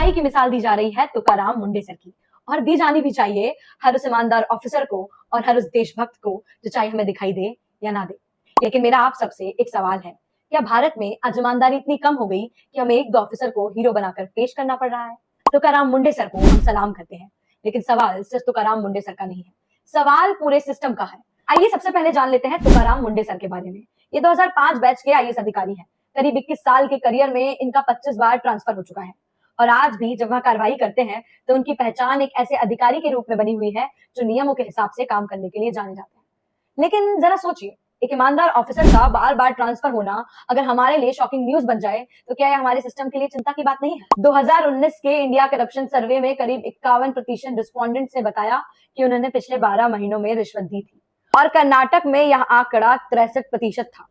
सच्चाई की मिसाल दी जा रही है तुकाराम मुंडे सर की, और दी जानी भी चाहिए हर उस ईमानदार ऑफिसर को और हर उस देशभक्त को जो चाहे हमें दिखाई दे या ना दे। लेकिन मेरा आप सबसे एक सवाल है, क्या भारत में आज ईमानदारी इतनी कम हो गई कि हमें एक दो ऑफिसर को हीरो बनाकर पेश करना पड़ रहा है? तुकाराम मुंडे सर को हम सलाम करते हैं, लेकिन सवाल सिर्फ तुकाराम मुंडे सर का नहीं है, सवाल पूरे सिस्टम का है। आइए सबसे पहले जान लेते हैं तुकाराम मुंडे सर के बारे में। ये 2005 बैच के आईएएस अधिकारी हैं। करीब 21 साल के करियर में इनका 25 बार ट्रांसफर हो चुका है, और आज भी जब वह कार्रवाई करते हैं तो उनकी पहचान एक ऐसे अधिकारी के रूप में बनी हुई है जो नियमों के हिसाब से काम करने के लिए जाने जाते हैं। लेकिन जरा सोचिए, एक ईमानदार ऑफिसर का बार बार ट्रांसफर होना अगर हमारे लिए शॉकिंग न्यूज बन जाए तो क्या यह हमारे सिस्टम के लिए चिंता की बात नहीं है? 2019 के इंडिया करप्शन सर्वे में करीब 51% रिस्पोंडेंट्स ने बताया कि उन्होंने पिछले 12 महीनों में रिश्वत दी थी, और कर्नाटक में यह आंकड़ा 63% था।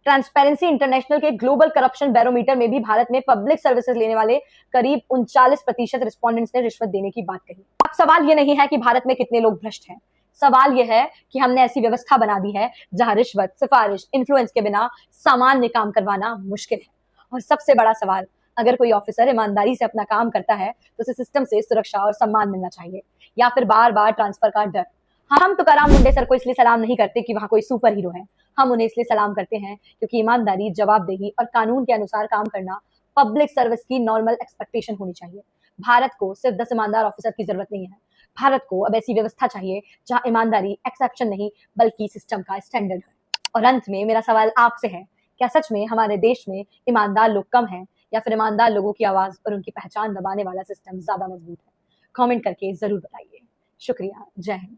ट्रांसपेरेंसी इंटरनेशनल के ग्लोबल करप्शन बैरोमीटर में भी भारत में पब्लिक सर्विसेज लेने वाले करीब 39% रिस्पोंडेंट्स ने रिश्वत देने की बात कही। अब सवाल ये नहीं है कि भारत में कितने लोग भ्रष्ट हैं, सवाल यह है कि हमने ऐसी व्यवस्था बना दी है जहां रिश्वत, सिफारिश, इन्फ्लुएंस के बिना सामान्य काम करवाना मुश्किल है। और सबसे बड़ा सवाल, अगर कोई ऑफिसर ईमानदारी से अपना काम करता है तो उसे सिस्टम से सुरक्षा और सम्मान मिलना चाहिए, या फिर बार बार ट्रांसफर का डर? हम तुकाराम मुंडे सर को इसलिए सलाम नहीं करते कि वहां कोई सुपर हीरो है, हम उन्हें इसलिए सलाम करते हैं क्योंकि ईमानदारी, जवाबदेही और कानून के अनुसार काम करना पब्लिक सर्विस की नॉर्मल एक्सपेक्टेशन होनी चाहिए। भारत को सिर्फ 10 ईमानदार ऑफिसर की जरूरत नहीं है, भारत को अब ऐसी व्यवस्था चाहिए जहां ईमानदारी एक्सेप्शन नहीं बल्कि सिस्टम का स्टैंडर्ड है। और अंत में मेरा सवाल आपसे है, क्या सच में हमारे देश में ईमानदार लोग कम हैं, या फिर ईमानदार लोगों की आवाज और उनकी पहचान दबाने वाला सिस्टम ज्यादा मजबूत है? कमेंट करके जरूर बताइए। शुक्रिया। जय हिंद।